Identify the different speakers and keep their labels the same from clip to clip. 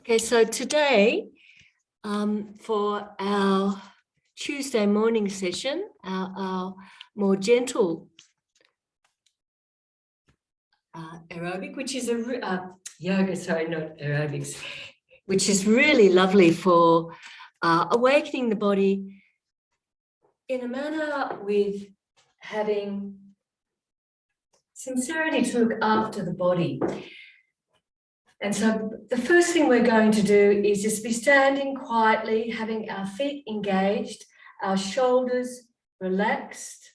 Speaker 1: Okay, so today for our Tuesday morning session, our more gentle aerobic, which is yoga, sorry, not aerobics, which is really lovely for awakening the body in a manner with having sincerity to look after the body. And so the first thing we're going to do is just be standing quietly, having our feet engaged, our shoulders relaxed.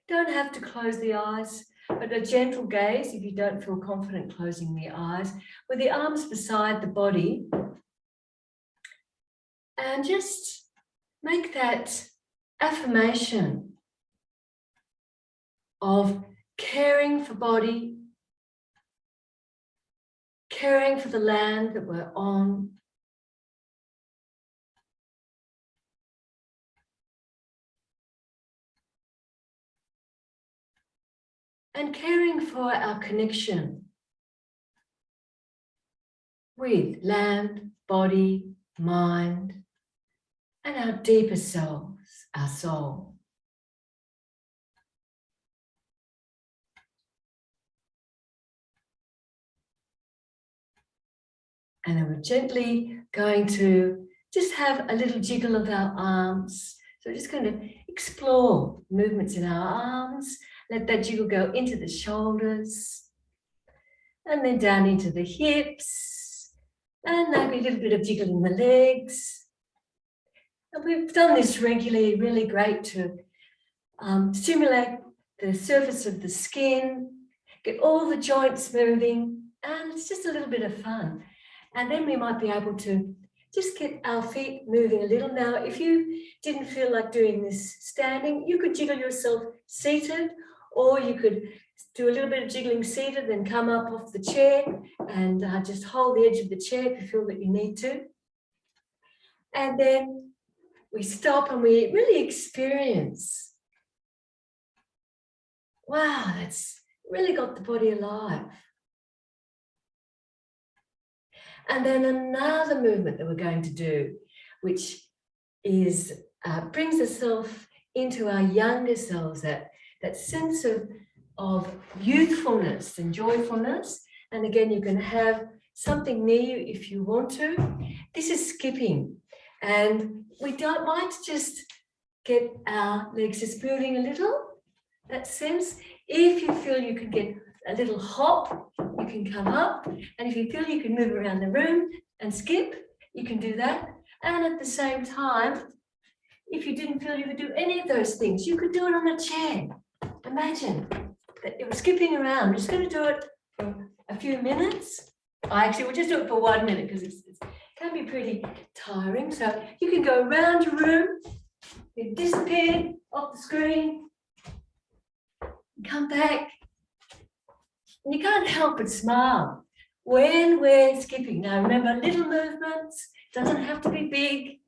Speaker 1: Don't have to close the eyes, but a gentle gaze if you don't feel confident closing the eyes, with the arms beside the body. And just make that affirmation of caring for body, caring for the land that we're on, and caring for our connection with land, body, mind, and our deeper selves, our soul. And then we're gently going to just have a little jiggle of our arms. So we're just going to explore movements in our arms. Let that jiggle go into the shoulders and then down into the hips, and maybe a little bit of jiggle in the legs. And we've done this regularly, really great to stimulate the surface of the skin, get all the joints moving, and it's just a little bit of fun. And then we might be able to just get our feet moving a little. Now, if you didn't feel like doing this standing, you could jiggle yourself seated, or you could do a little bit of jiggling seated, then come up off the chair and just hold the edge of the chair if you feel that you need to. And then we stop and we really experience, wow, that's really got the body alive. And then another movement that we're going to do, which is brings ourselves into our younger selves, that sense of youthfulness and joyfulness. And again, you can have something near you if you want to. This is skipping. And we don't mind to just get our legs just moving a little, that sense. If you feel you can get a little hop, you can come up. And if you feel you can move around the room and skip, you can do that. And at the same time, if you didn't feel you could do any of those things, you could do it on a chair. Imagine that you're skipping around. We're just going to do it for a few minutes. Actually, we'll just do it for 1 minute because it can be pretty tiring. So you can go around your room, you disappear off the screen, come back. And you can't help but smile when we're skipping. Now, remember, little movements, doesn't have to be big.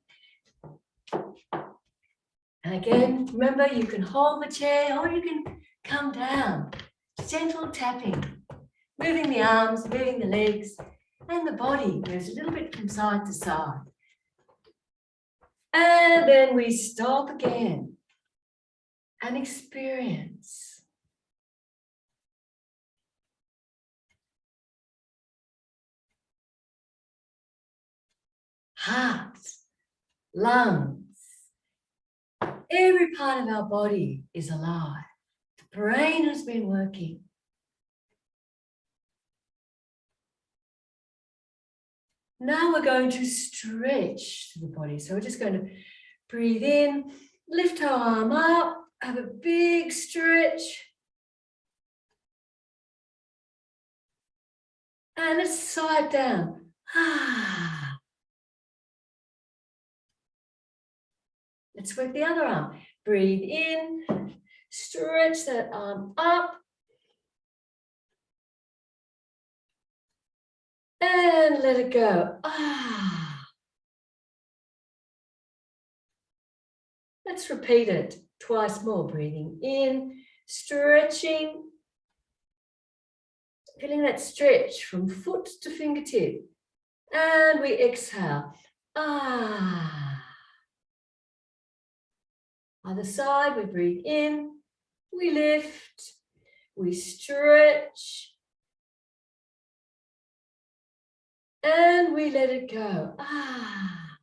Speaker 1: And again, remember, you can hold the chair or you can come down. Gentle tapping, moving the arms, moving the legs, and the body moves a little bit from side to side. And then we stop again and experience. Heart, lungs, every part of our body is alive. The brain has been working. Now we're going to stretch the body. So we're just going to breathe in, lift our arm up, have a big stretch. And let's side down. Let's work the other arm. Breathe in, stretch that arm up. And let it go. Let's repeat it twice more. Breathing in, stretching. Feeling that stretch from foot to fingertip. And we exhale. Ah. Other side, we breathe in, we lift, we stretch, and we let it go. Ah.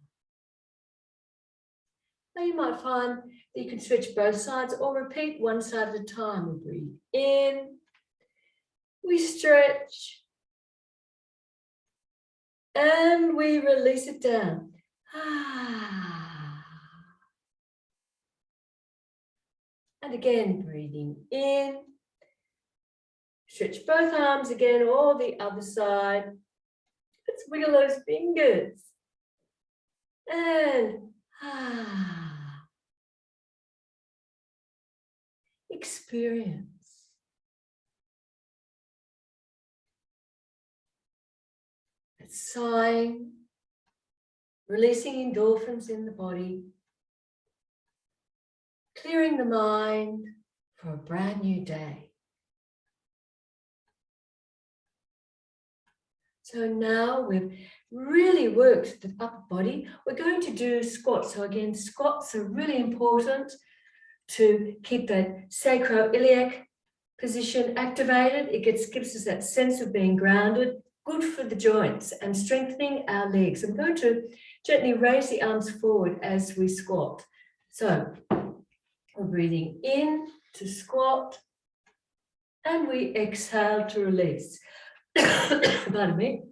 Speaker 1: Now you might find that you can stretch both sides or repeat one side at a time. We breathe in, we stretch, and we release it down. Ah. And again, breathing in, stretch both arms again, or the other side. Let's wiggle those fingers. And experience. It's sighing, releasing endorphins in the body, clearing the mind for a brand new day. So now we've really worked the upper body. We're going to do squats. So again, squats are really important to keep that sacroiliac position activated. It gives us that sense of being grounded, good for the joints and strengthening our legs. I'm going to gently raise the arms forward as we squat. So we're breathing in to squat and we exhale to release. Pardon me.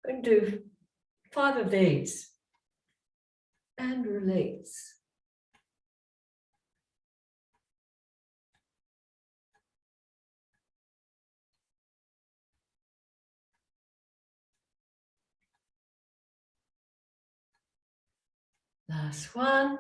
Speaker 1: I'm going to do 5 of these and release. Last one.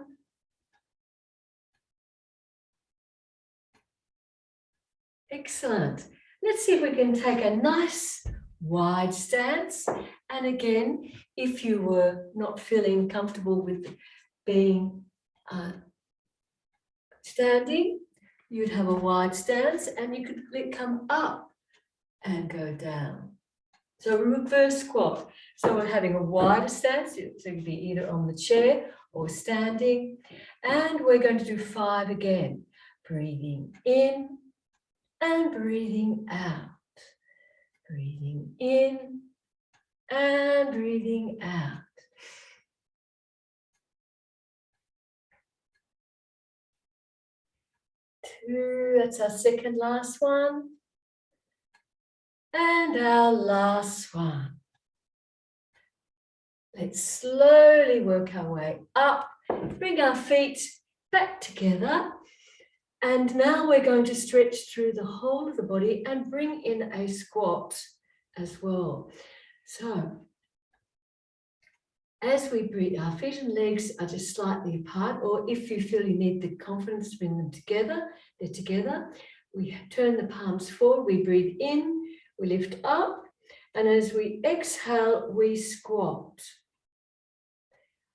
Speaker 1: Excellent. Let's see if we can take a nice wide stance. And again, if you were not feeling comfortable with being standing, you'd have a wide stance and you could come up and go down. So reverse squat. So we're having a wider stance, so you can be either on the chair or standing. And we're going to do 5 again. Breathing in and breathing out. Breathing in and breathing out. Two, that's our second last one. And our last one. Let's slowly work our way up, bring our feet back together. And now we're going to stretch through the whole of the body and bring in a squat as well. So as we breathe, our feet and legs are just slightly apart, or if you feel you need the confidence to bring them together, they're together. We turn the palms forward, we breathe in, we lift up, and as we exhale, we squat.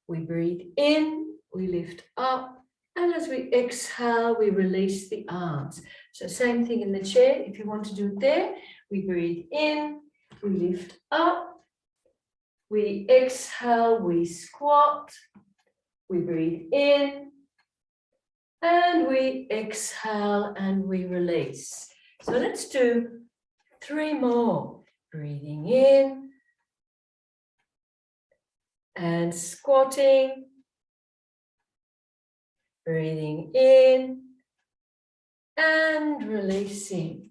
Speaker 1: We breathe in, we lift up, and as we exhale, we release the arms. So same thing in the chair. If you want to do it there, we breathe in, we lift up, we exhale, we squat, we breathe in, and we exhale and we release. So let's do 3 more. Breathing in and squatting, breathing in and releasing.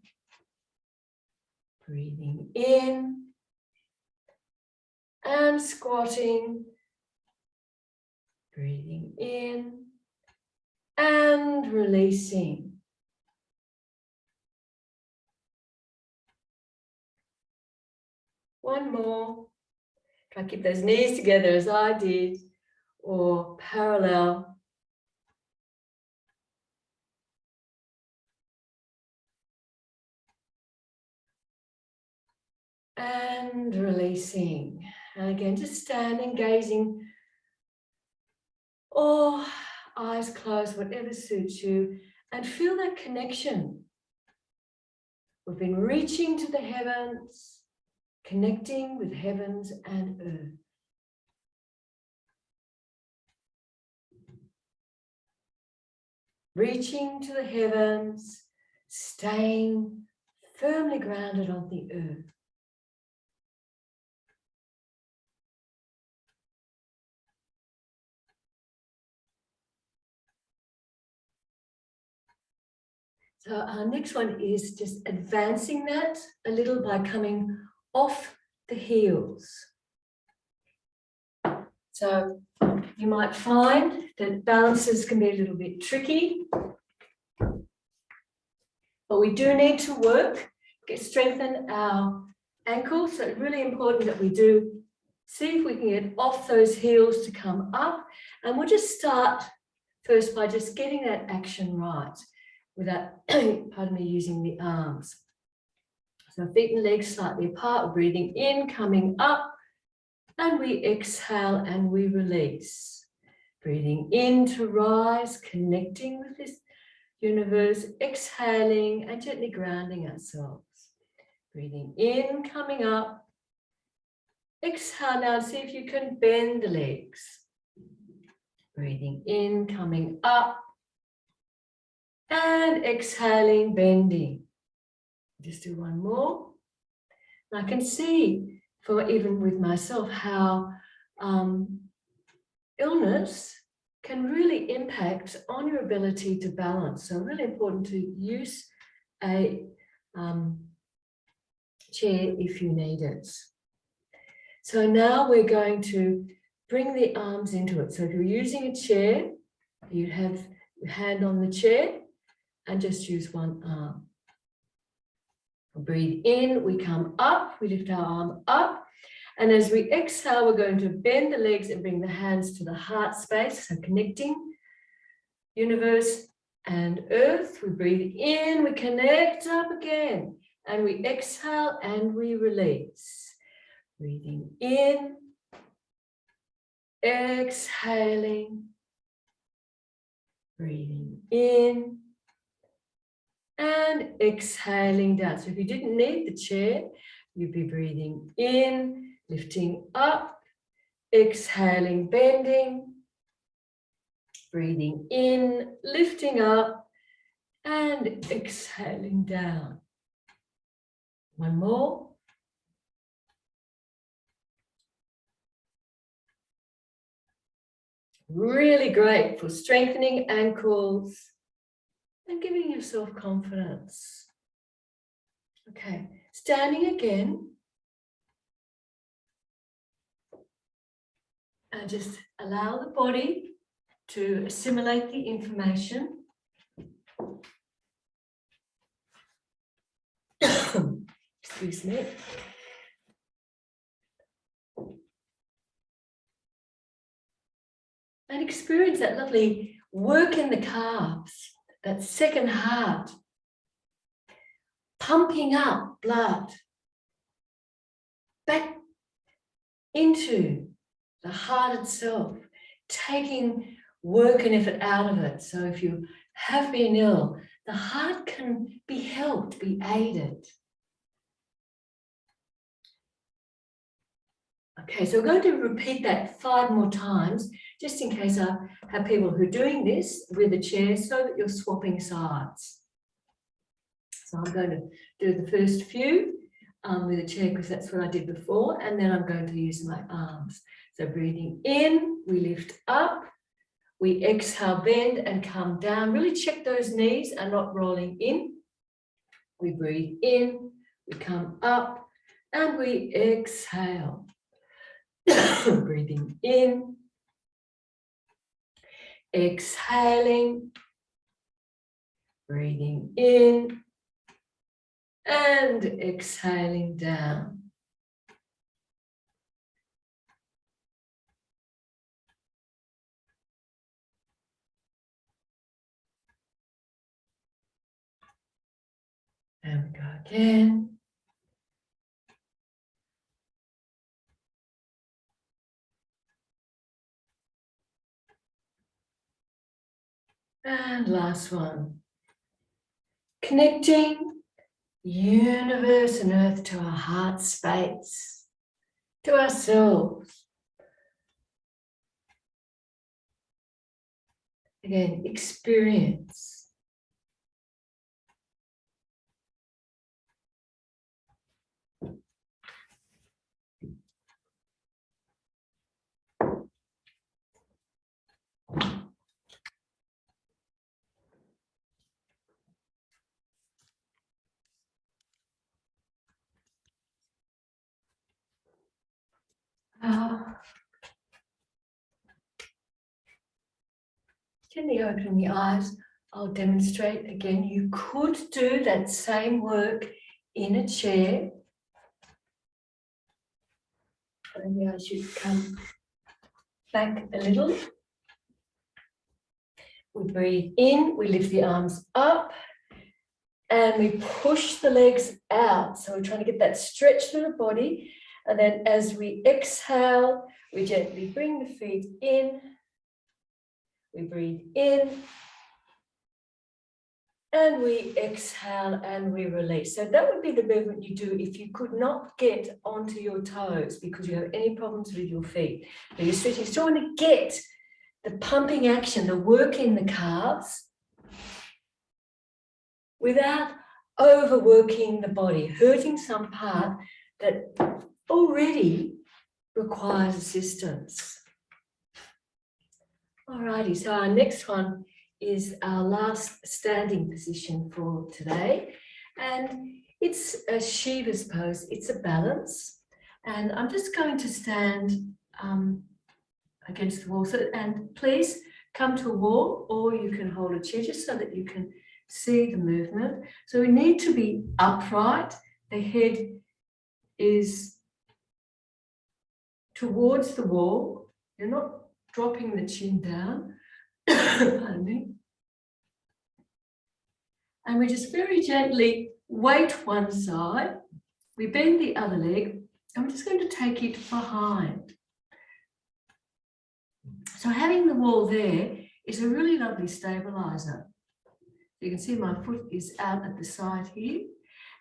Speaker 1: Breathing in and squatting, breathing in and releasing. One more. Try to keep those knees together as I did, or parallel. And releasing. And again, just standing, gazing, or eyes closed, whatever suits you, and feel that connection. We've been reaching to the heavens, connecting with heavens and earth. Reaching to the heavens, staying firmly grounded on the earth. So our next one is just advancing that a little by coming off the heels. So you might find that balances can be a little bit tricky, but we do need to work, strengthen our ankles. So it's really important that we do see if we can get off those heels to come up. And we'll just start first by just getting that action right without, pardon me, using the arms. So feet and legs slightly apart, breathing in, coming up, and we exhale and we release. Breathing in to rise, connecting with this universe, exhaling and gently grounding ourselves. Breathing in, coming up. Exhale now, see if you can bend the legs. Breathing in, coming up. And exhaling, bending. Just do one more. And I can see, for even with myself, how illness can really impact on your ability to balance. So really important to use a chair if you need it. So now we're going to bring the arms into it. So if you're using a chair, you have your hand on the chair and just use one arm. Breathe in, we come up, we lift our arm up. And as we exhale, we're going to bend the legs and bring the hands to the heart space. So connecting universe and earth. We breathe in, we connect up again. And we exhale and we release. Breathing in, exhaling, breathing in, and exhaling down. So if you didn't need the chair, you'd be breathing in, lifting up, exhaling, bending, breathing in, lifting up, and exhaling down. One more. Really great for strengthening ankles and giving yourself confidence. Okay, standing again. And just allow the body to assimilate the information. Excuse me. And experience that lovely work in the calves, that second heart, pumping up blood back into the heart itself, taking work and effort out of it. So if you have been ill, the heart can be helped, be aided. Okay, so we're going to repeat that 5 more times, just in case I have people who are doing this with a chair so that you're swapping sides. So I'm going to do the first few with a chair because that's what I did before, and then I'm going to use my arms. So breathing in, we lift up, we exhale, bend and come down. Really check those knees are not rolling in. We breathe in, we come up, and we exhale. Breathing in, exhaling, breathing in, and exhaling down. And we go again. And last one. Connecting universe and earth to our heart space, to ourselves. Again, experience. Gently opening the eyes, I'll demonstrate again. You could do that same work in a chair. Maybe I should come back a little. We breathe in, we lift the arms up, and we push the legs out. So we're trying to get that stretch through the body. And then as we exhale, we gently bring the feet in. We breathe in. And we exhale and we release. So that would be the movement you do if you could not get onto your toes because you have any problems with your feet. So you're stretching, still want to get the pumping action, the work in the calves without overworking the body, hurting some part that already requires assistance. Alrighty, so our next one is our last standing position for today. And it's a Shiva's pose, it's a balance. And I'm just going to stand against the wall. So, and please come to a wall or you can hold a chair just so that you can see the movement. So we need to be upright. The head is towards the wall. You're not dropping the chin down. Pardon me. And we just very gently weight one side. We bend the other leg and we're just going to take it behind. So having the wall there is a really lovely stabilizer. You can see my foot is out at the side here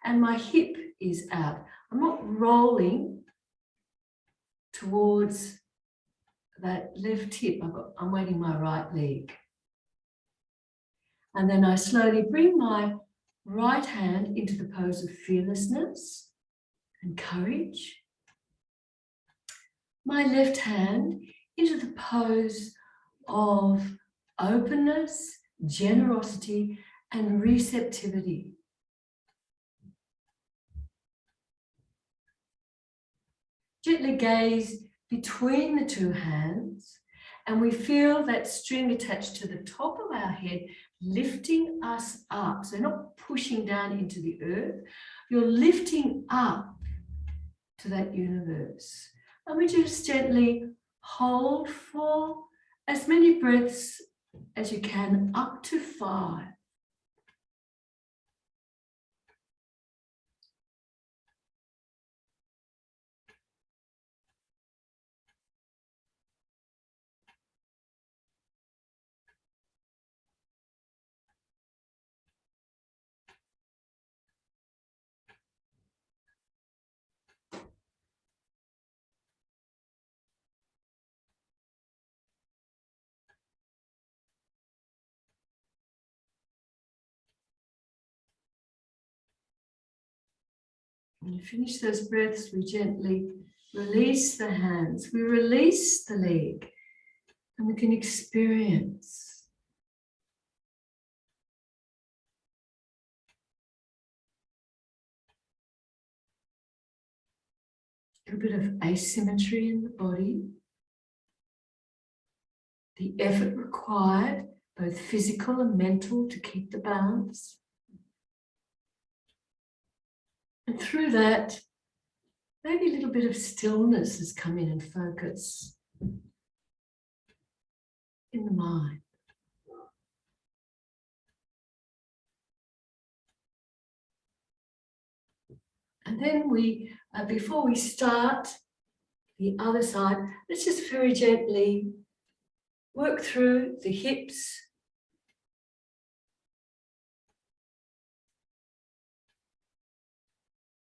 Speaker 1: and my hip is out. I'm not rolling towards that left hip. I'm weighting my right leg. And then I slowly bring my right hand into the pose of fearlessness and courage. My left hand into the pose of openness, generosity, and receptivity. Gently gaze between the two hands, and we feel that string attached to the top of our head lifting us up. So not pushing down into the earth, you're lifting up to that universe. And we just gently hold for as many breaths as you can, up to 5. When you finish those breaths, we gently release the hands, we release the leg, and we can experience a bit of asymmetry in the body, the effort required, both physical and mental, to keep the balance. And through that, maybe a little bit of stillness has come in and focus in the mind. And then we, before we start the other side, let's just very gently work through the hips,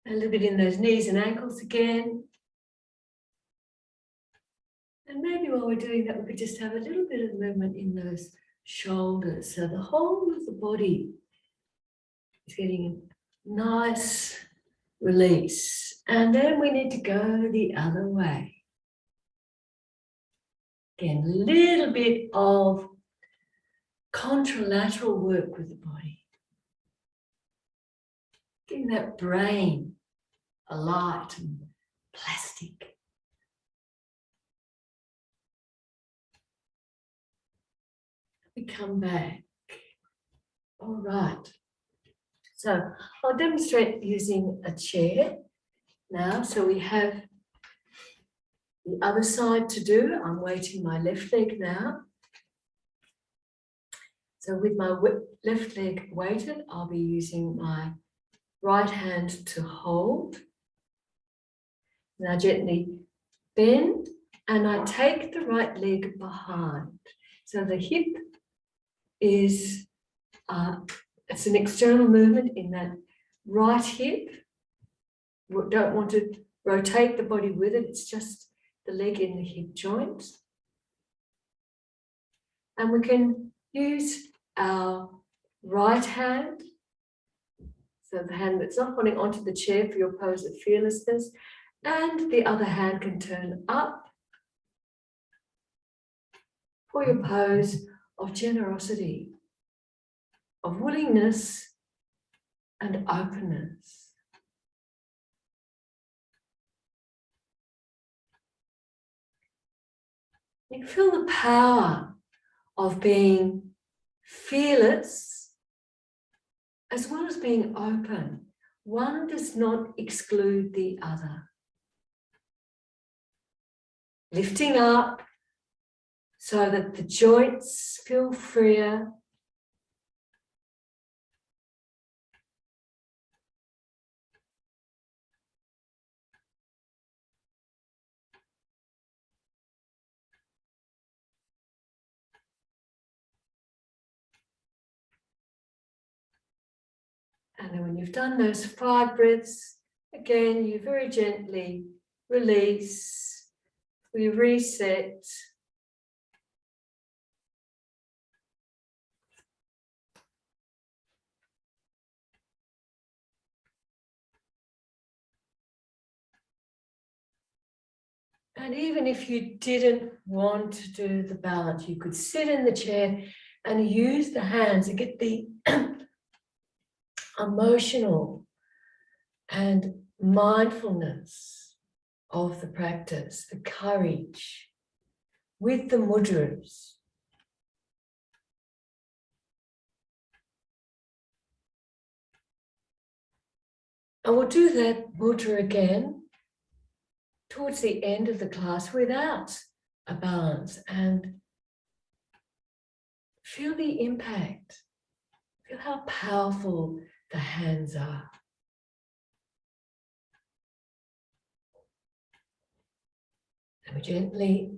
Speaker 1: A little bit in those knees and ankles again. And maybe while we're doing that, we could just have a little bit of movement in those shoulders. So the whole of the body is getting a nice release. And then we need to go the other way. Again, a little bit of contralateral work with the body. Getting that brain alight and plastic. We come back. All right. So I'll demonstrate using a chair now. So we have the other side to do. I'm weighting my left leg now. So with my left leg weighted, I'll be using my right hand to hold. Now gently bend, and I take the right leg behind. So the hip is, it's an external movement in that right hip. We don't want to rotate the body with it. It's just the leg in the hip joint. And we can use our right hand, so the hand that's not holding onto the chair for your pose of fearlessness, and the other hand can turn up for your pose of generosity, of willingness and openness. You can feel the power of being fearless as well as being open. One does not exclude the other. Lifting up so that the joints feel freer. And then when you've done those 5 breaths, again, you very gently release, we reset. And even if you didn't want to do the balance, you could sit in the chair and use the hands and get the emotional and mindfulness of the practice, the courage with the mudras. And we'll do that mudra again towards the end of the class without a balance, and feel the impact. Feel how powerful the hands are. And we gently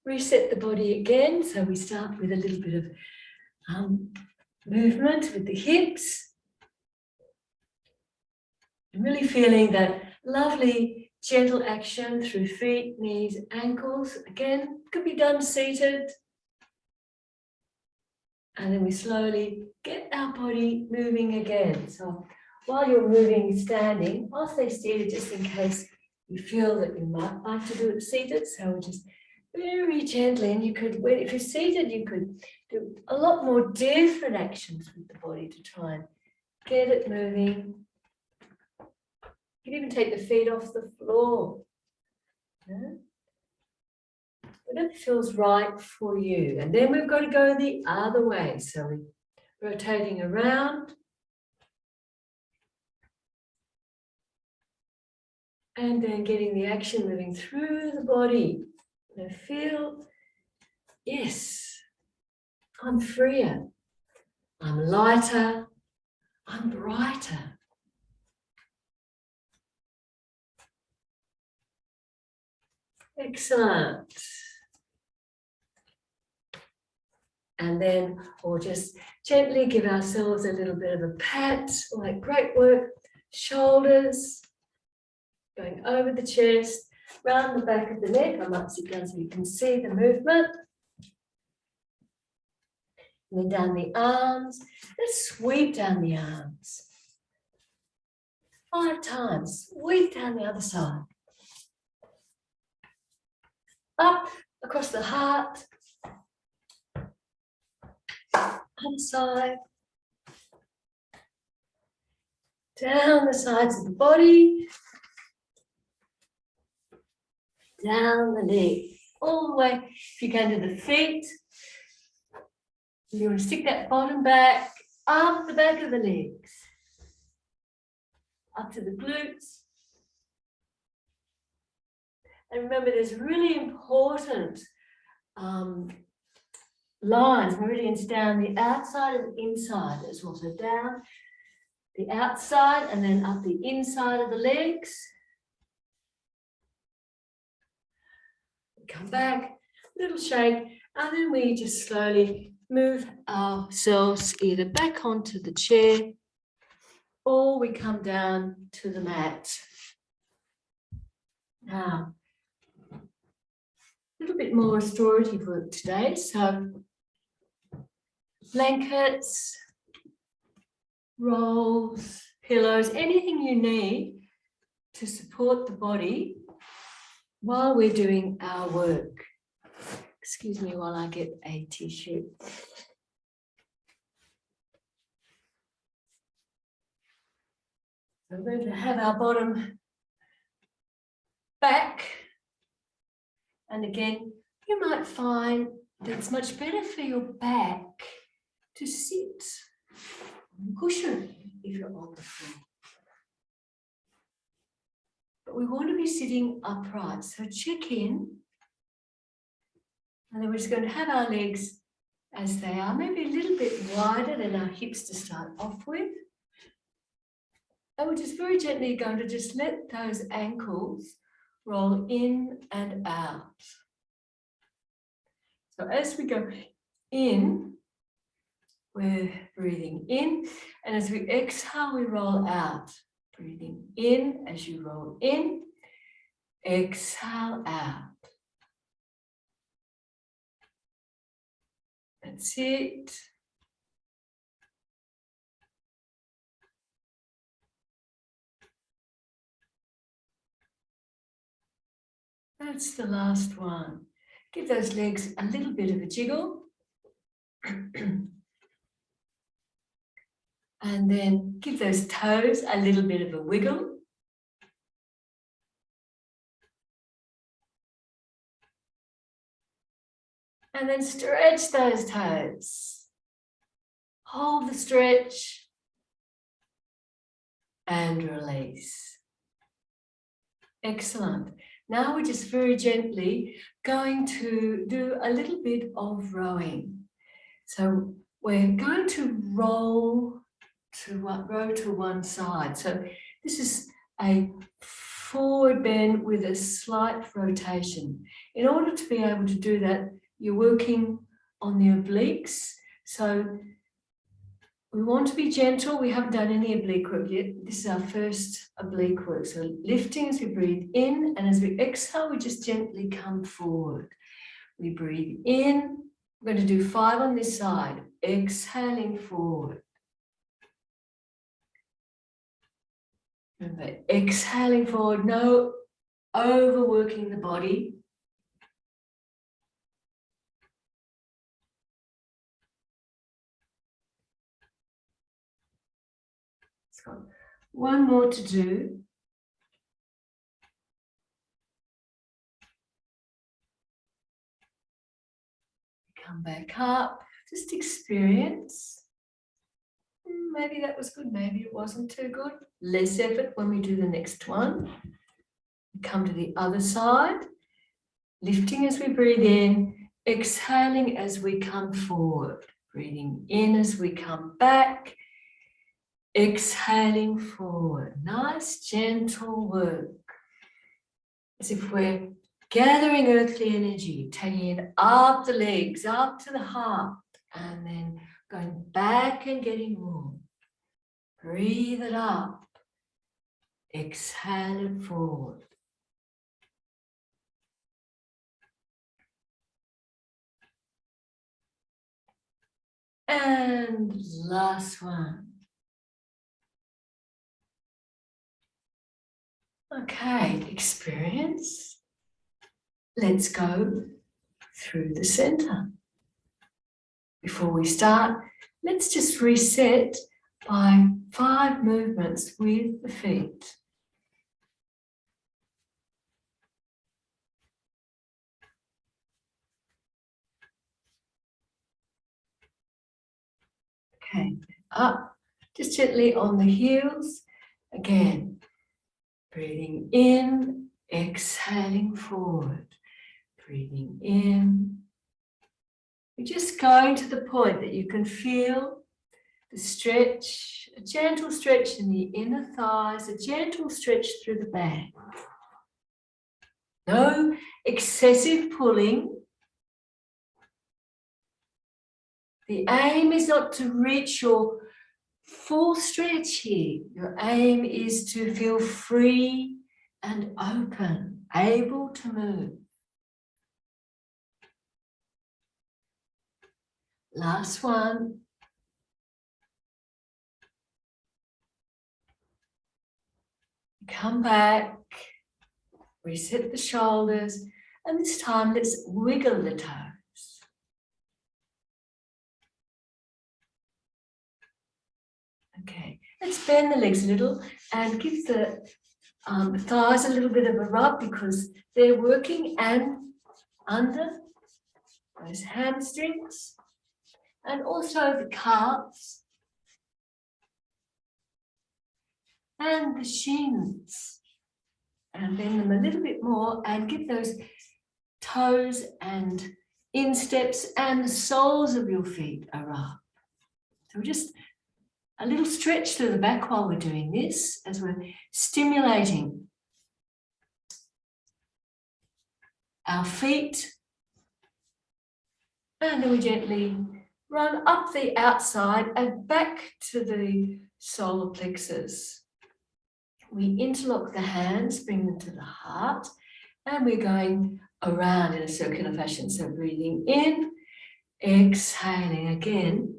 Speaker 1: reset the body again. So we start with a little bit of movement with the hips. And really feeling that lovely gentle action through feet, knees, ankles. Again, could be done seated. And then we slowly get our body moving again. So while you're moving standing, I'll stay seated just in case you feel that you might like to do it seated. So just very gently, and you could, if you're seated, you could do a lot more different actions with the body to try and get it moving. You can even take the feet off the floor. Yeah? Whatever feels right for you. And then we've got to go the other way. So we're rotating around. And then getting the action moving through the body. And feel, yes, I'm freer. I'm lighter. I'm brighter. Excellent. And then we'll just gently give ourselves a little bit of a pat. All right, great work. shoulders, going over the chest, round the back of the neck. I might sit down so you can see the movement. And then down the arms. Let's sweep down the arms. 5 times. Sweep down the other side. Up across the heart. Other side. Down the sides of the body. Down the leg. All the way. If you go to the feet, you want to stick that bottom back, up the back of the legs. Up to the glutes. And remember, there's really important lines, meridians down the outside and inside. There's also down the outside and then up the inside of the legs. Come back, little shake, and then we just slowly move ourselves either back onto the chair or we come down to the mat. Now, a little bit more restorative work today. So, blankets, rolls, pillows, anything you need to support the body while we're doing our work. Excuse me while I get a tissue. So we're going to have our bottom back. And again, you might find that it's much better for your back to sit on the cushion if you're on the floor. But we want to be sitting upright. So check in. And then we're just going to have our legs as they are, maybe a little bit wider than our hips to start off with. And we're just very gently going to just let those ankles roll in and out. So as we go in, we're breathing in. And as we exhale, we roll out. Breathing in as you roll in. Exhale out. That's it. That's the last one. Give those legs a little bit of a jiggle. And then give those toes a little bit of a wiggle. And then stretch those toes. Hold the stretch and release. Excellent. Now we're just very gently going to do a little bit of rowing. So we're going to row to one side. So this is a forward bend with a slight rotation. In order to be able to do that, you're working on the obliques. So we want to be gentle. We haven't done any oblique work yet. This is our first oblique work. So lifting as we breathe in, and as we exhale, we just gently come forward. We breathe in. We're going to do 5 on this side. Exhaling forward. Remember, exhaling forward, no overworking the body. It's got one more to do. Come back up, just experience. Maybe that was good, maybe it wasn't too good. Less effort when we do the next one. Come to the other side, lifting as we breathe in, exhaling as we come forward. Breathing in as we come back, exhaling forward. Nice, gentle work. As if we're gathering earthly energy, taking it up the legs, up to the heart, and then going back and getting warm. Breathe it up. Exhale it forward. And last one. Okay, experience. Let's go through the center. Before we start, let's just reset by 5 movements with the feet. Okay, up, just gently on the heels. Again, breathing in, exhaling forward. Breathing in. You're just going to the point that you can feel the stretch, a gentle stretch in the inner thighs, a gentle stretch through the back. No excessive pulling. The aim is not to reach your full stretch here. Your aim is to feel free and open, able to move. Last one. Come back, reset the shoulders, and this time let's wiggle the toes. Okay, let's bend the legs a little and give the thighs a little bit of a rub because they're working and under those hamstrings and also the calves and the shins. And bend them a little bit more and give those toes and insteps and the soles of your feet a rub. So just a little stretch through the back while we're doing this as we're stimulating our feet. And then we gently run up the outside and back to the solar plexus. We interlock the hands, bring them to the heart, and we're going around in a circular fashion. So breathing in, exhaling again.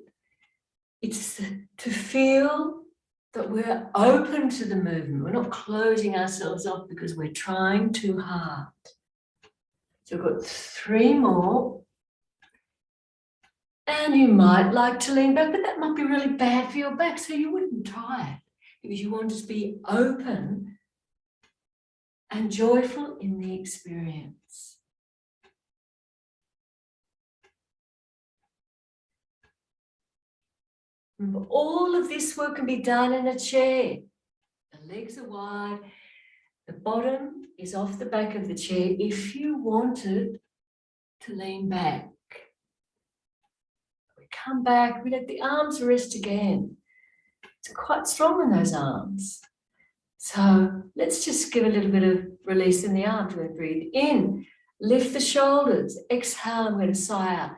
Speaker 1: It's to feel that we're open to the movement. We're not closing ourselves off because we're trying too hard. So we've got 3 more. And you might like to lean back, but that might be really bad for your back, so you wouldn't try it because you want to be open and joyful in the experience. Remember, all of this work can be done in a chair. The legs are wide, the bottom is off the back of the chair if you wanted to lean back. We come back, we let the arms rest again. It's quite strong in those arms. So let's just give a little bit of release in the arms. We're going to breathe in, lift the shoulders, exhale, I'm going to sigh out.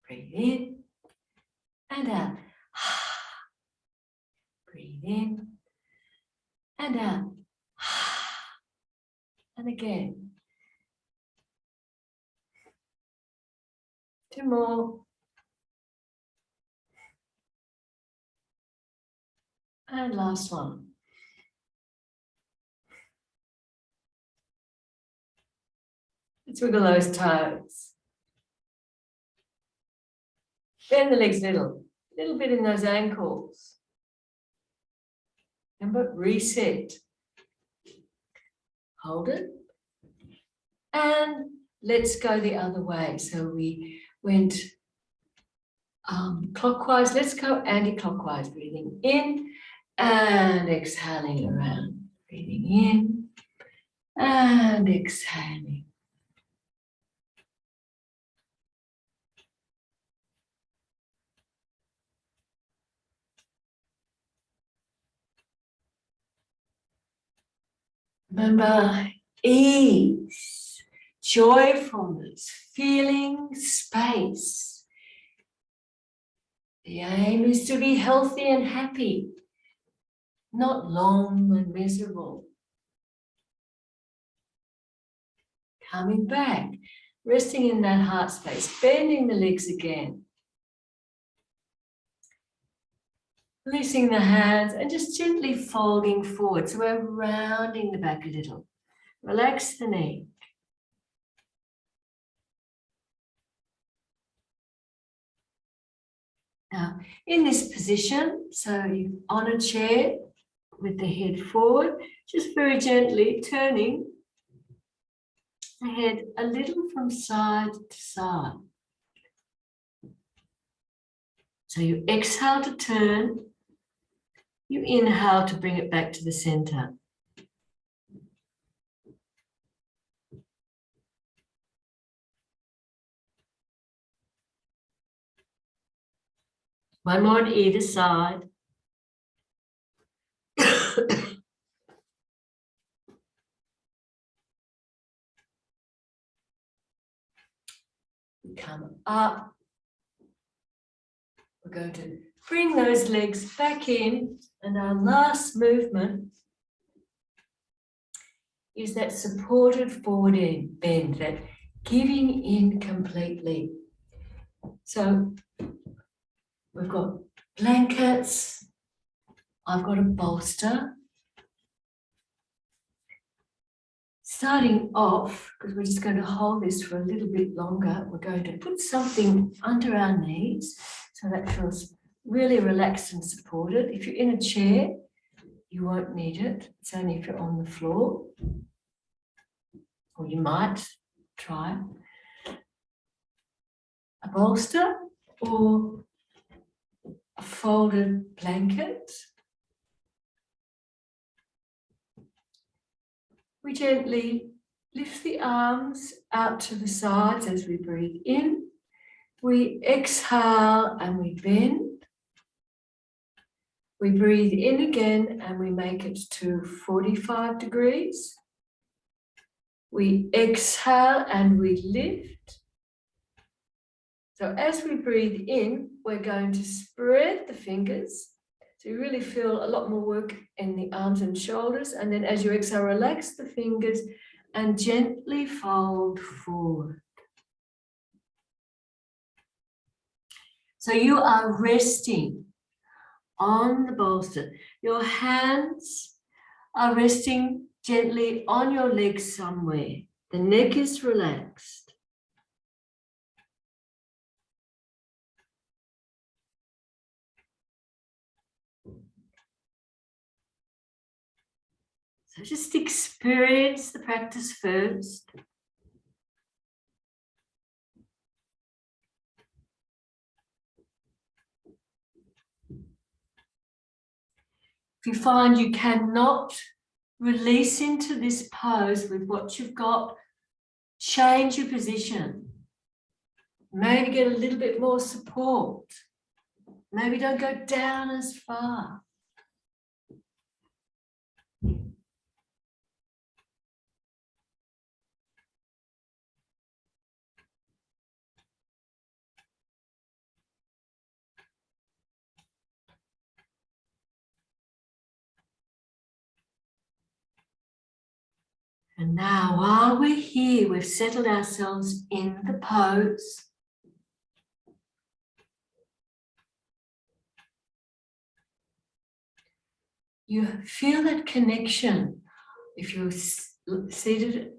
Speaker 1: Breathe in and out. Breathe in and out. And again. 2 more. And last one. Let's wiggle those toes. Bend the legs a little bit in those ankles. Remember, reset. Hold it. And let's go the other way. So we went clockwise. Let's go anti-clockwise. Breathing in and exhaling around. Breathing in and exhaling. Remember, ease, joyfulness, feeling space. The aim is to be healthy and happy. not long and miserable. Coming back, resting in that heart space, bending the legs again. Releasing the hands and just gently folding forward. So we're rounding the back a little. Relax the knee. Now, in this position, so you're on a chair with the head forward, just very gently turning the head a little from side to side. So you exhale to turn, you inhale to bring it back to the center. One more on either side. Come up. We're going to bring those legs back in, and our last movement is that supported forward bend, that giving in completely. So we've got blankets. I've got a bolster. Starting off, because we're just going to hold this for a little bit longer, we're going to put something under our knees so that feels really relaxed and supported. If you're in a chair, you won't need it. It's only if you're on the floor, or you might try a bolster or a folded blanket. We gently lift the arms out to the sides as we breathe in. We exhale and we bend. We breathe in again and we make it to 45 degrees. We exhale and we lift. So as we breathe in, we're going to spread the fingers. So you really feel a lot more work in the arms and shoulders. And then as you exhale, relax the fingers and gently fold forward. So you are resting on the bolster. Your hands are resting gently on your legs somewhere. The neck is relaxed. So just experience the practice first. If you find you cannot release into this pose with what you've got, change your position. Maybe get a little bit more support. Maybe don't go down as far. And now, while we're here, we've settled ourselves in the pose. You feel that connection. If you're seated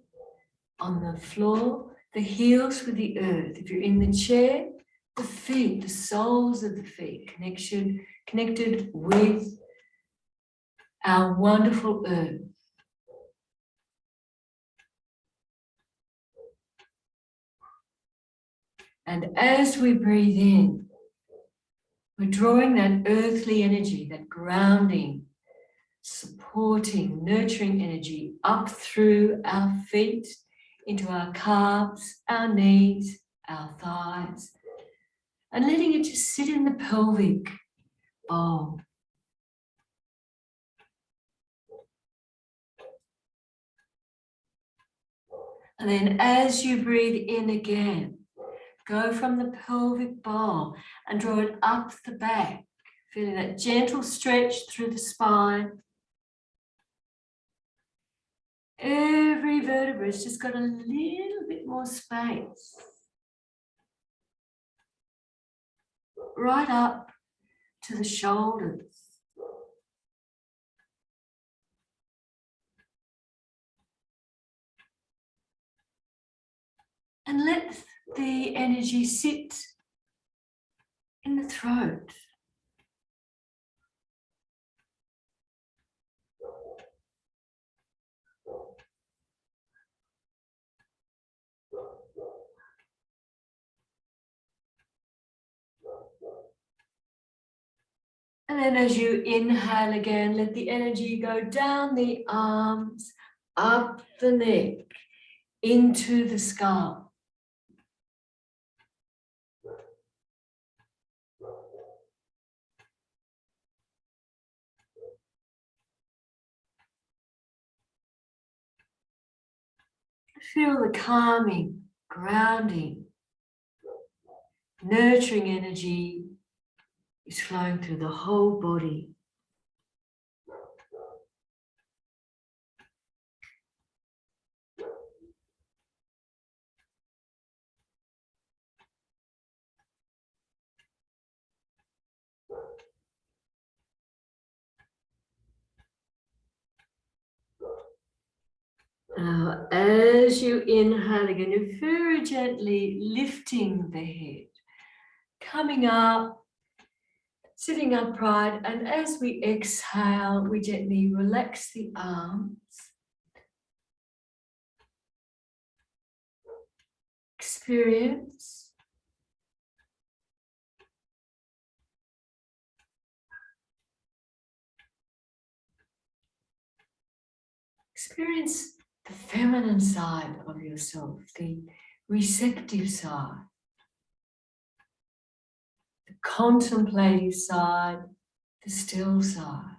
Speaker 1: on the floor, the heels with the earth. If you're in the chair, the feet, the soles of the feet, connected with our wonderful earth. And as we breathe in, we're drawing that earthly energy, that grounding, supporting, nurturing energy up through our feet, into our calves, our knees, our thighs, and letting it just sit in the pelvic bowl. And then as you breathe in again, go from the pelvic bowl and draw it up the back, Feeling that gentle stretch through the spine. Every vertebra's just got a little bit more space. Right up to the shoulders. And let the energy sit in the throat. And then as you inhale again, let the energy go down the arms, up the neck, into the skull. Feel the calming, grounding, nurturing energy is flowing through the whole body. Now, as you inhale again, you're very gently lifting the head, coming up, sitting upright, and as we exhale, we gently relax the arms. Experience. Experience the feminine side of yourself, the receptive side, the contemplative side, the still side.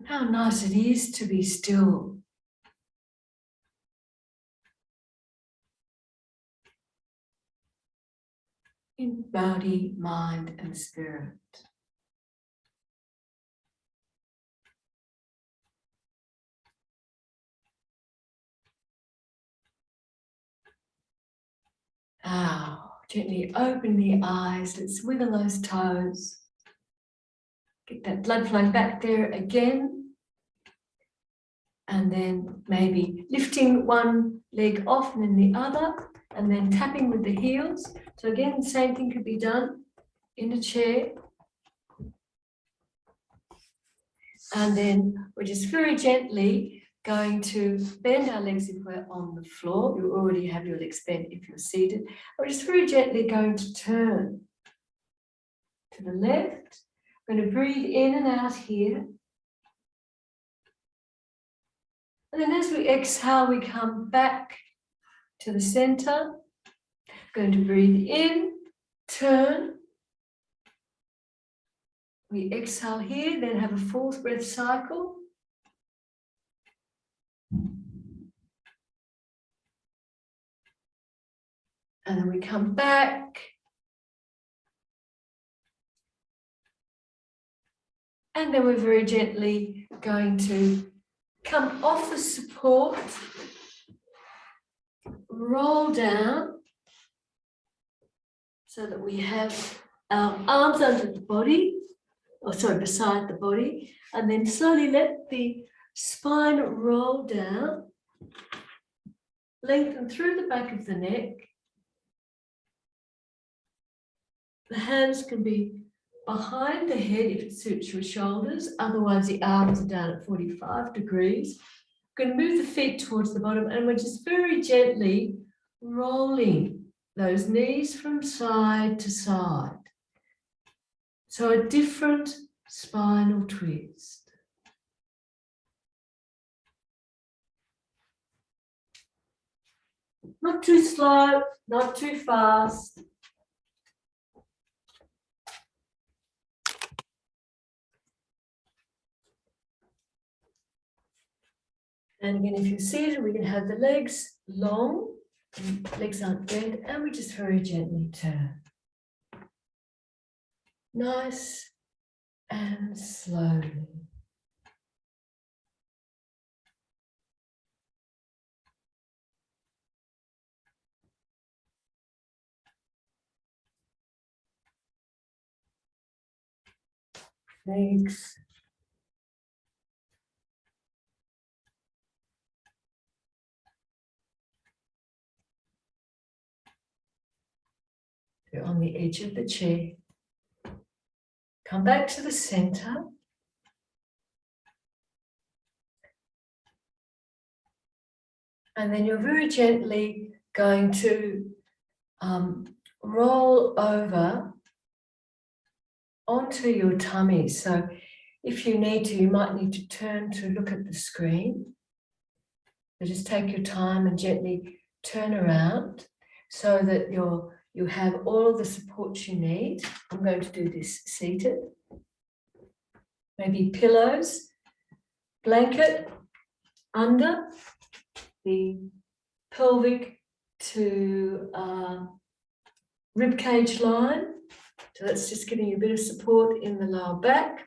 Speaker 1: How nice it is to be still. In body, mind, and spirit. Now, gently open the eyes. Let's wiggle those toes. Get that blood flowing back there again. And then maybe lifting one leg off and then the other, and then tapping with the heels. So again, the same thing could be done in a chair. And then we're just very gently going to bend our legs if we're on the floor. You already have your legs bent if you're seated. We're just very gently going to turn to the left. We're going to breathe in and out here. And then as we exhale, we come back to the center. Going to breathe in, turn. We exhale here, then have a fourth breath cycle. And then we come back. And then we're very gently going to come off the support, roll down so that we have our arms under the body, beside the body, and then slowly let the spine roll down, lengthen through the back of the neck. The hands can be behind the head if it suits your shoulders, otherwise the arms are down at 45 degrees. We're going to move the feet towards the bottom, and we're just very gently rolling those knees from side to side. So a different spinal twist. Not too slow, not too fast. And again, if you're seated, we can have the legs long, legs aren't bent, and we just very gently turn. Nice and slowly. Legs. You're on the edge of the chair. Come back to the center. And then you're very gently going to roll over onto your tummy. So if you need to, you might need to turn to look at the screen. So just take your time and gently turn around so that you have all of the support you need. I'm going to do this seated. Maybe pillows, blanket under the pelvic to rib cage line. So that's just giving you a bit of support in the lower back.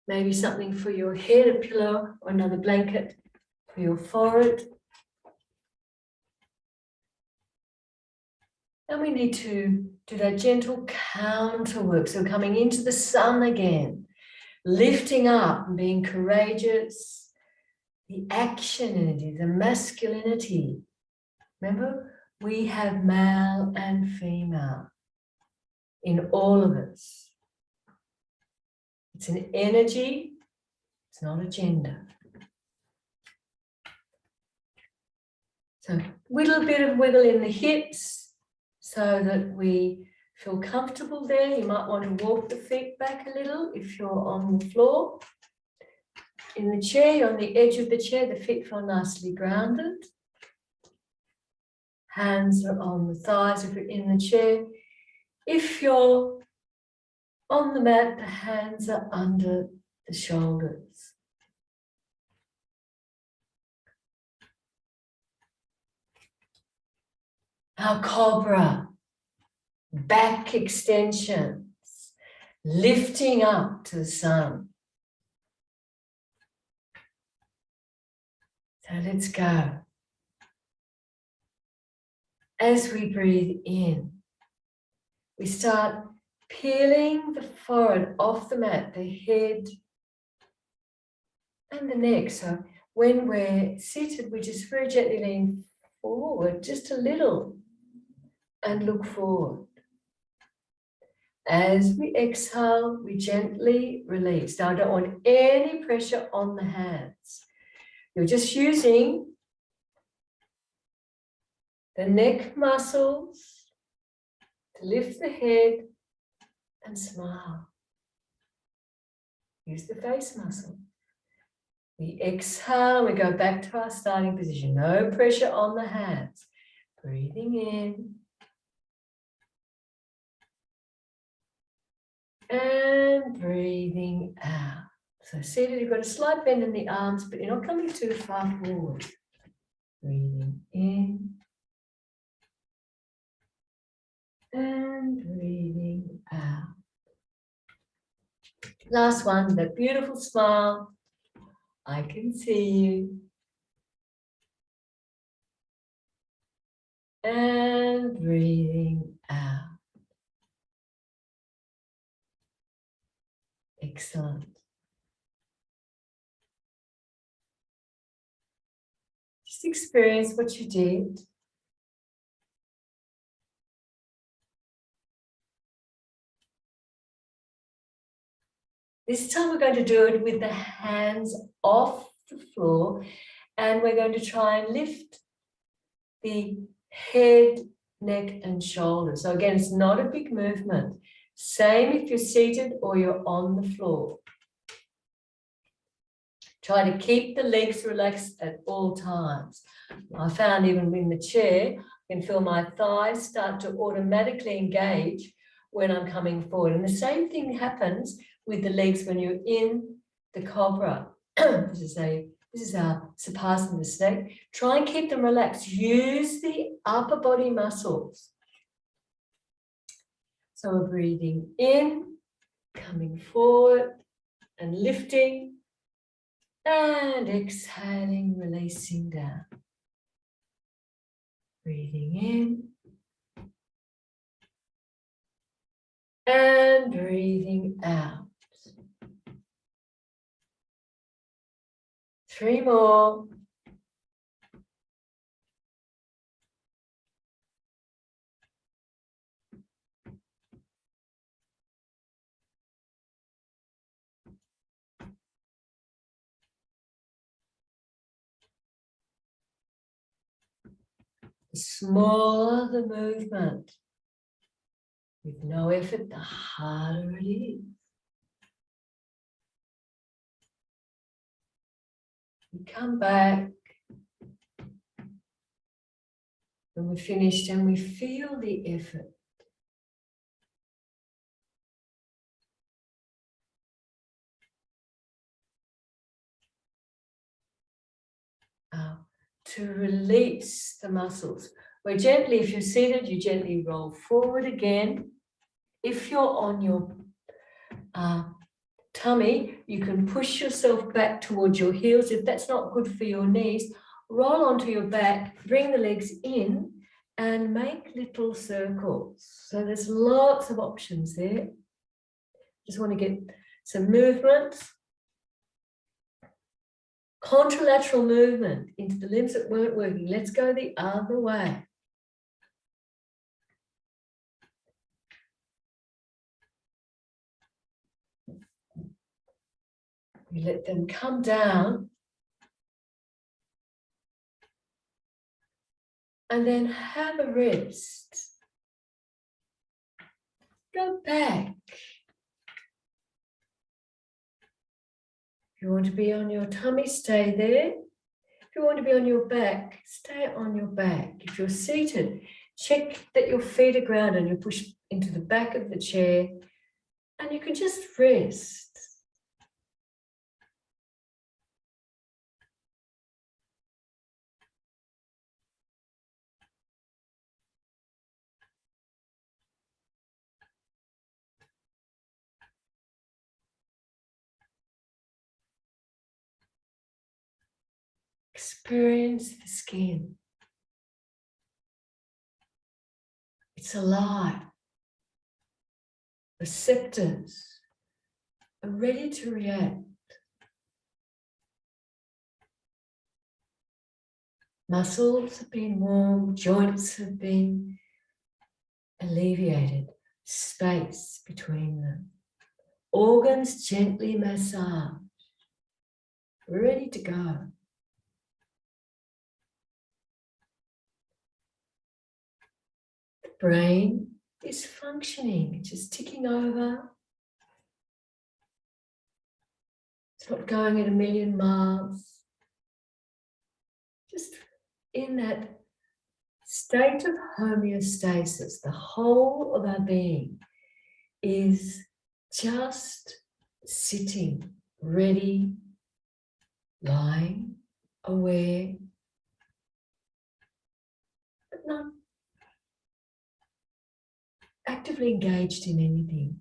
Speaker 1: Maybe something for your head, a pillow or another blanket for your forehead. And we need to do that gentle counter work. So coming into the sun again, lifting up and being courageous, the action energy, the masculinity. Remember, we have male and female in all of us. It's an energy, it's not a gender. So a little bit of wiggle in the hips so that we feel comfortable there. You might want to walk the feet back a little if you're on the floor. In the chair, you're on the edge of the chair, the feet feel nicely grounded. Hands are on the thighs if you're in the chair. If you're on the mat, the hands are under the shoulders. Our cobra, back extensions, lifting up to the sun. So let's go. As we breathe in, we start peeling the forehead off the mat, the head and the neck. So when we're seated, we just very gently lean forward, just a little, and look forward. As we exhale, we gently release. Now, I don't want any pressure on the hands. You're just using the neck muscles to lift the head and smile. Use the face muscle. We exhale, we go back to our starting position. No pressure on the hands. Breathing in. And breathing out. So seated, you've got a slight bend in the arms, but you're not coming too far forward. Breathing in. And breathing out. Last one, that beautiful smile. I can see you. And breathing out. Excellent. Just experience what you did. This time we're going to do it with the hands off the floor, and we're going to try and lift the head, neck and shoulders. So again, it's not a big movement. Same if you're seated or you're on the floor. Try to keep the legs relaxed at all times. I found even in the chair, I can feel my thighs start to automatically engage when I'm coming forward. And the same thing happens with the legs when you're in the cobra. This is our Sapasana snake. Try and keep them relaxed. Use the upper body muscles. So we're breathing in, coming forward and lifting, and exhaling, releasing down. Breathing in and breathing out. 3 more. The smaller the movement, with no effort, the harder it is. We come back when we're finished and we feel the effort. To release the muscles. Where gently, if you're seated, you gently roll forward again. If you're on your tummy, you can push yourself back towards your heels. If that's not good for your knees, roll onto your back, bring the legs in and make little circles. So there's lots of options there. Just want to get some movement. Contralateral movement into the limbs that weren't working. Let's go the other way. We let them come down and then have a rest. Go back. If you want to be on your tummy, stay there. If you want to be on your back, stay on your back. If you're seated, check that your feet are grounded and you push into the back of the chair and you can just rest. Experience the skin. It's alive. Receptors are ready to react. Muscles have been warmed, joints have been alleviated, space between them. Organs gently massaged, ready to go. The brain is functioning, just ticking over. It's not going at 1,000,000 miles. Just in that state of homeostasis, the whole of our being is just sitting, ready, lying, aware, but not actively engaged in anything.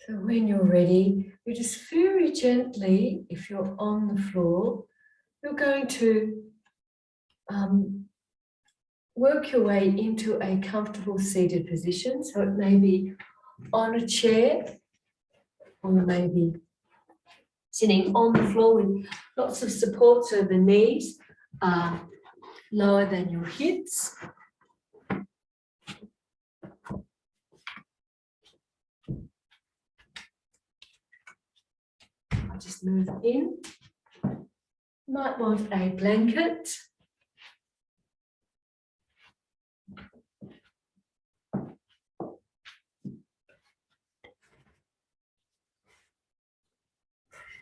Speaker 1: So when you're ready, you just very gently, if you're on the floor, you're going to work your way into a comfortable seated position. So it may be on a chair, or maybe sitting on the floor with lots of support so the knees are lower than your hips. I'll just move in. Might want a blanket.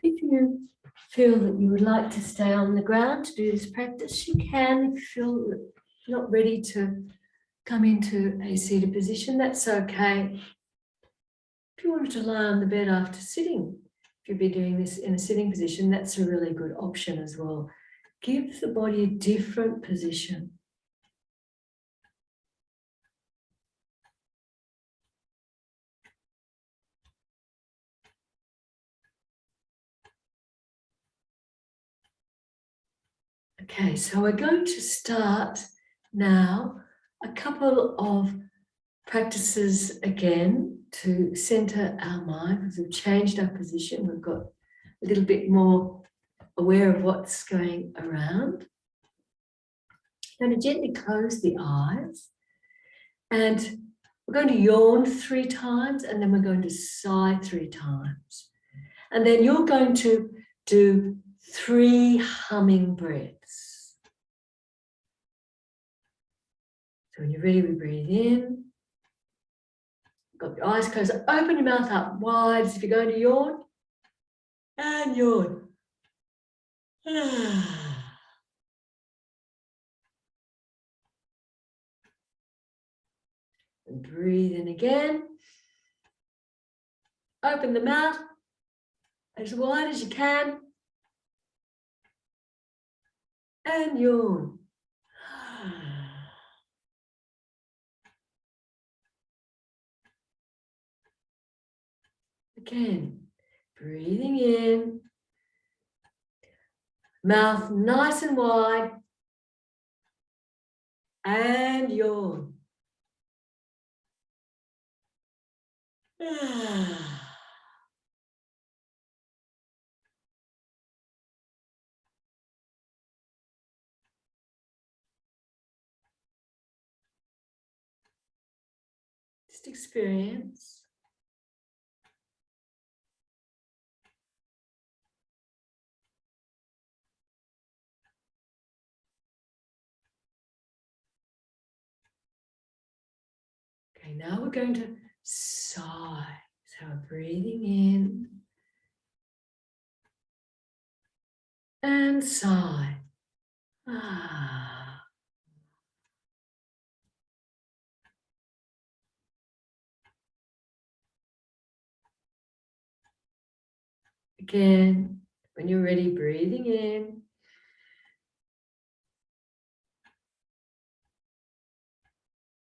Speaker 1: If you feel that you would like to stay on the ground to do this practice, you can. If you feel that you're not ready to come into a seated position, that's okay. If you wanted to lie on the bed after sitting, if you've been doing this in a sitting position, that's a really good option as well. Give the body a different position. Okay, so we're going to start now a couple of practices again to center our mind, because we've changed our position. We've got a little bit more aware of what's going around. I'm going to gently close the eyes, and we're going to yawn 3 times, and then we're going to sigh 3 times. And then you're going to do 3 humming breaths. So when you're ready, we breathe in. Got your eyes closed. Open your mouth up wide as if you're going to yawn. And yawn. And breathe in again. Open the mouth as wide as you can. And yawn. Again, breathing in. Mouth nice and wide. And yawn. Just experience. Okay, now we're going to sigh. So we're breathing in and sigh. Again, when you're ready, breathing in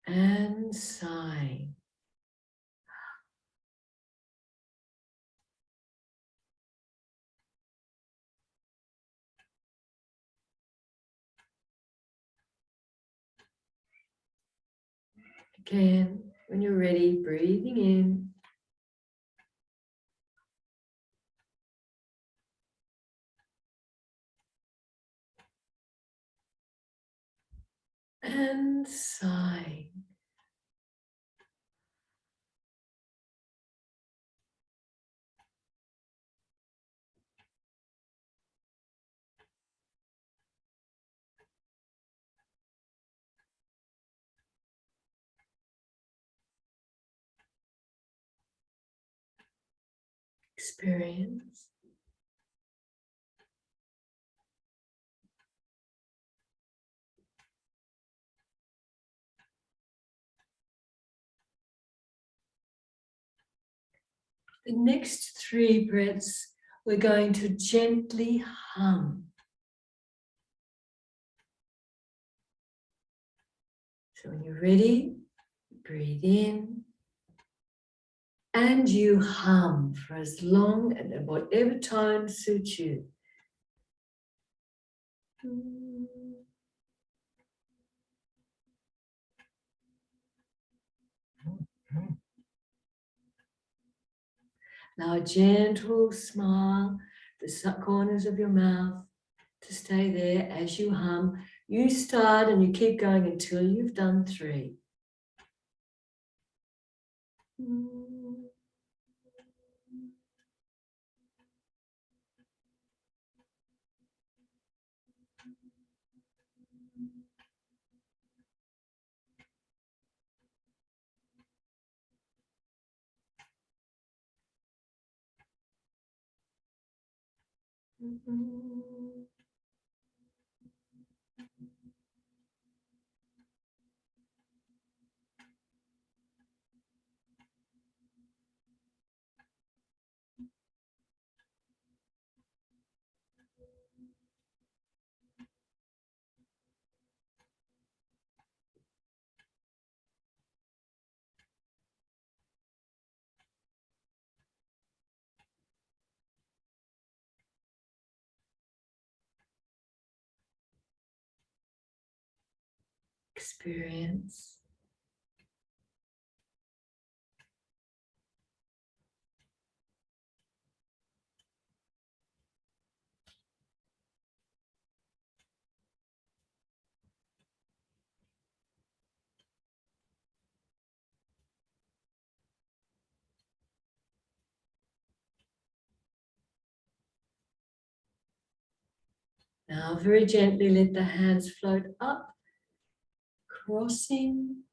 Speaker 1: and sighing. Again, when you're ready, breathing in and sighing. Experience. The next 3 breaths, we're going to gently hum. So when you're ready, breathe in and you hum for as long and whatever tone suits you. Now a gentle smile, the corners of your mouth to stay there as you hum. You start and you keep going until you've done 3. Experience. Now very gently let the hands float up, crossing.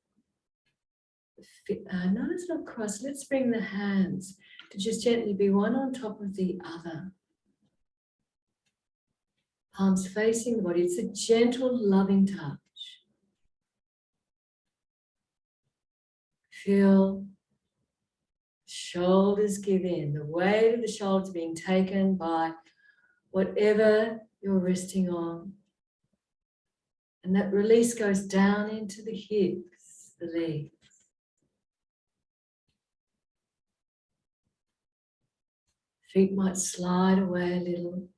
Speaker 1: No, let's not cross. Let's bring the hands to just gently be one on top of the other. Palms facing the body. It's a gentle, loving touch. Feel shoulders give in. The weight of the shoulders being taken by whatever you're resting on. And that release goes down into the hips, the legs. Feet might slide away a little.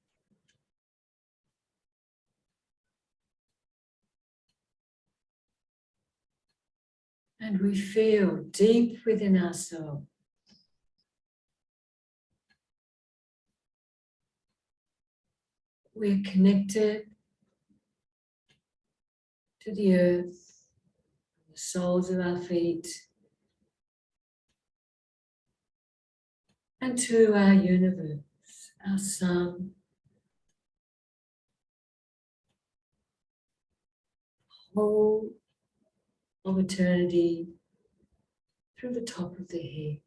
Speaker 1: And we feel deep within ourselves. We're connected to the earth, the soles of our feet, and to our universe, our sun, whole of eternity through the top of the head.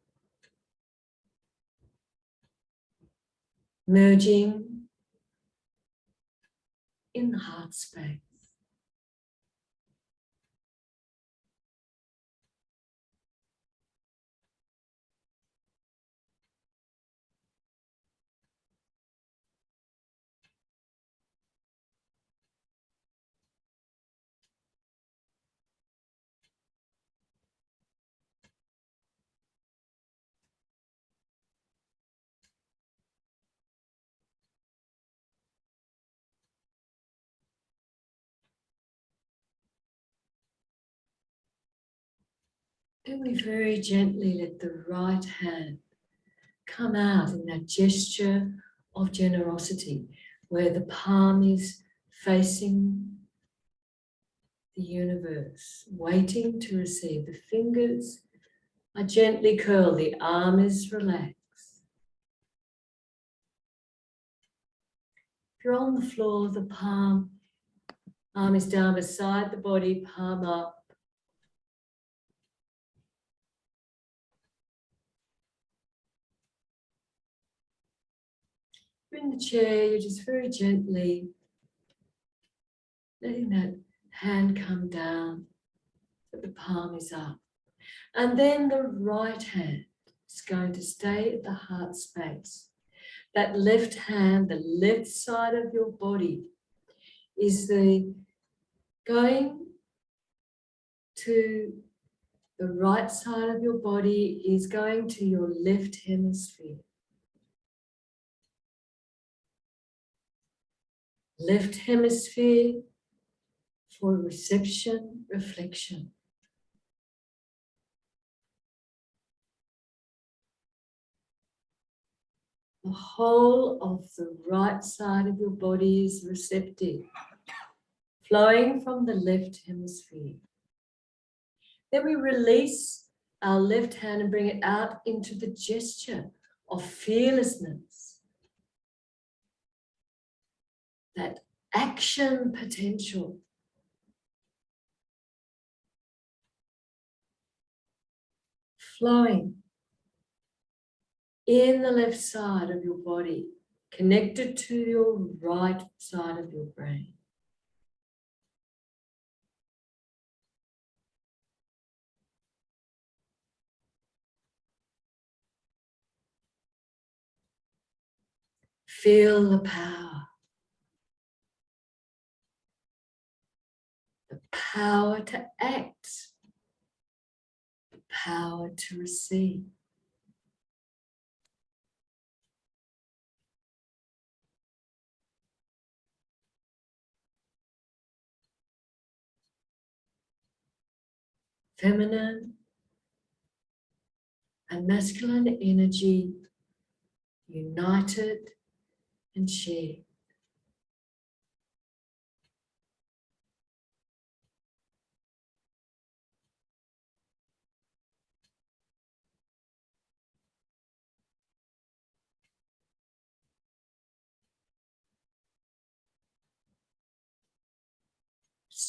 Speaker 1: Merging in the heart space. Then we very gently let the right hand come out in that gesture of generosity, where the palm is facing the universe, waiting to receive. The fingers are gently curled, the arm is relaxed. If you're on the floor, the arm is down beside the body, palm up. If you're in the chair, you're just very gently letting that hand come down, so the palm is up. And then the right hand is going to stay at the heart space. That left hand, the left side of your body, is going to the right side of your body, is going to your left hemisphere. Left hemisphere for reception, reflection. The whole of the right side of your body is receptive, flowing from the left hemisphere. Then we release our left hand and bring it out into the gesture of fearlessness. That action potential. Flowing in the left side of your body, connected to your right side of your brain. Feel the power to act, the power to receive. Feminine and masculine energy united and shared.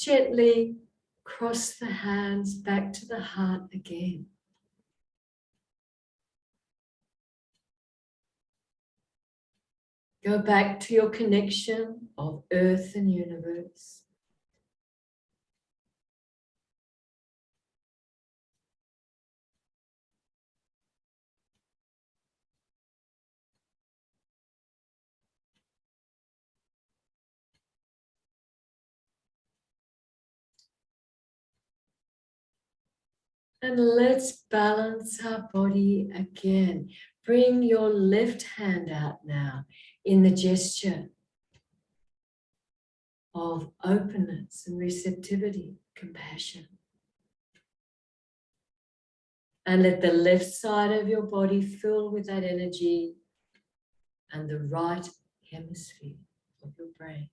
Speaker 1: Gently cross the hands back to the heart again. Go back to your connection of earth and universe. And let's balance our body again. Bring your left hand out now in the gesture of openness and receptivity, compassion. And let the left side of your body fill with that energy and the right hemisphere of your brain.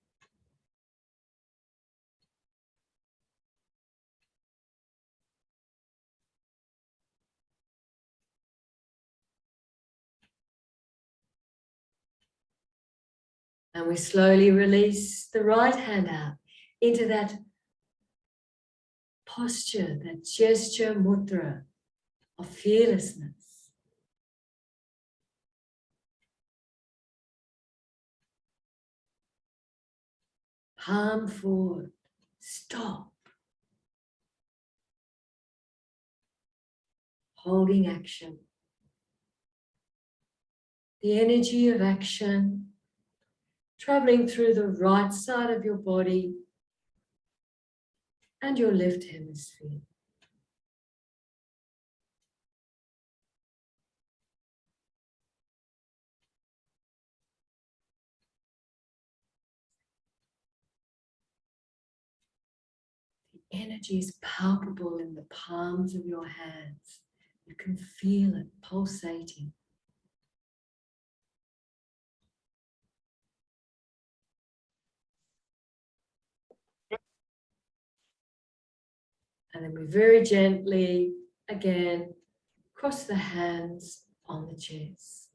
Speaker 1: And we slowly release the right hand out into that posture, that gesture mudra of fearlessness. Palm forward, stop. Holding action. The energy of action traveling through the right side of your body and your left hemisphere. The energy is palpable in the palms of your hands. You can feel it pulsating. And then we very gently, again, cross the hands on the chest.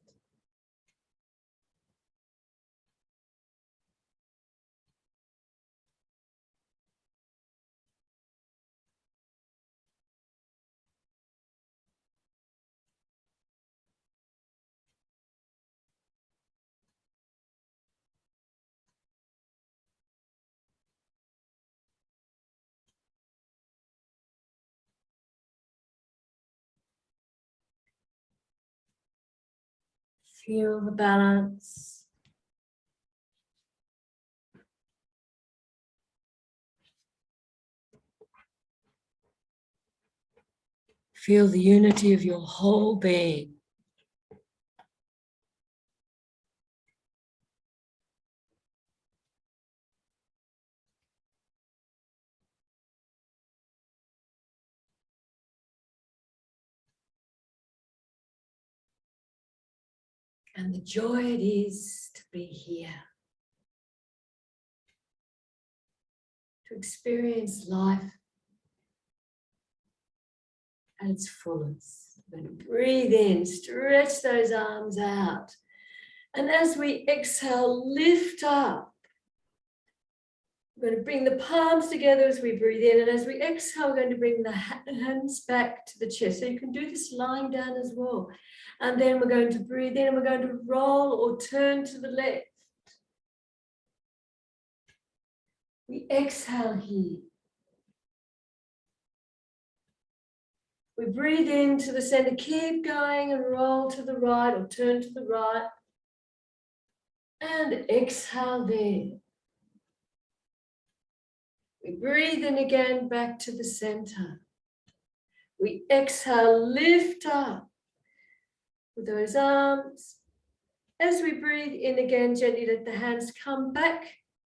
Speaker 1: Feel the balance. Feel the unity of your whole being. And the joy it is to be here. To experience life at its fullest. Then breathe in, stretch those arms out. And as we exhale, lift up. We're going to bring the palms together as we breathe in, and as we exhale, we're going to bring the hands back to the chest. So you can do this lying down as well. And then we're going to breathe in and we're going to roll or turn to the left. We exhale here. We breathe into the center, keep going and roll to the right or turn to the right. And exhale there. We breathe in again back to the center. We exhale, lift up with those arms. As we breathe in again, gently let the hands come back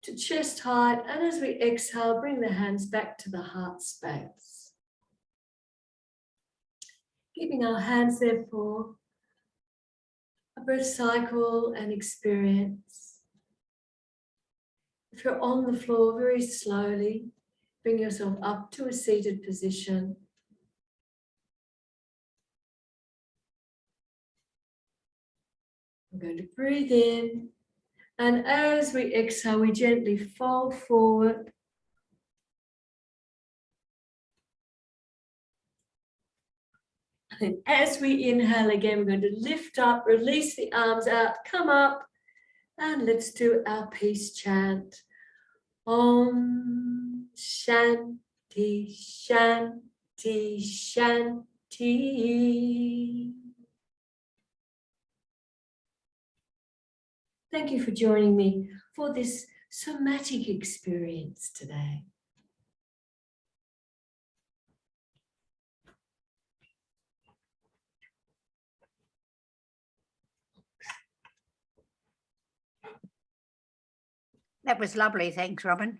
Speaker 1: to chest height. And as we exhale, bring the hands back to the heart space. Keeping our hands there for a breath cycle and experience. If you're on the floor, very slowly, bring yourself up to a seated position. I'm going to breathe in, and as we exhale, we gently fold forward. And as we inhale again, we're going to lift up, release the arms out, come up, and let's do our peace chant. Om Shanti Shanti Shanti. Thank you for joining me for this somatic experience today.
Speaker 2: That was lovely. Thanks, Robin.